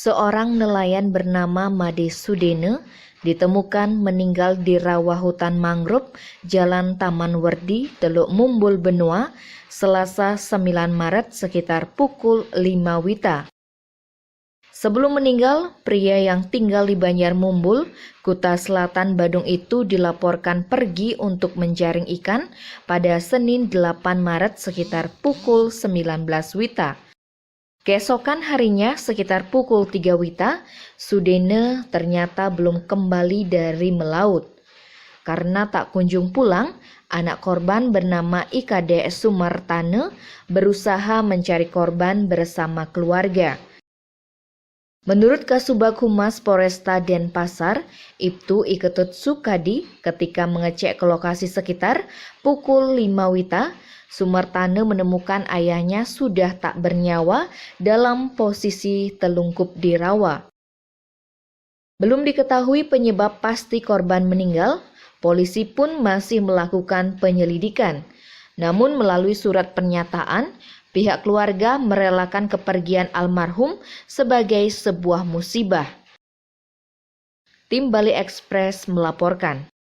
seorang nelayan bernama Made Sudene ditemukan meninggal di rawa hutan mangrove Jalan Taman Werdi, Teluk Mumbul, Benua, Selasa 9 Maret sekitar pukul 5 WITA. Sebelum meninggal, pria yang tinggal di Banjar Mumbul, Kuta Selatan, Badung itu dilaporkan pergi untuk menjaring ikan pada Senin 8 Maret sekitar pukul 19 WITA. Keesokan harinya sekitar pukul 3 WITA, Sudene ternyata belum kembali dari melaut. Karena tak kunjung pulang, anak korban bernama IKD Sumartane berusaha mencari korban bersama keluarga. Menurut Kasubag Humas Polresta Denpasar, Ibtu Iketut Sukadi, ketika mengecek ke lokasi sekitar pukul 5 WITA, Sumartane menemukan ayahnya sudah tak bernyawa dalam posisi telungkup di rawa. Belum diketahui penyebab pasti korban meninggal, polisi pun masih melakukan penyelidikan. Namun melalui surat pernyataan, pihak keluarga merelakan kepergian almarhum sebagai sebuah musibah. Tim Bali Express melaporkan.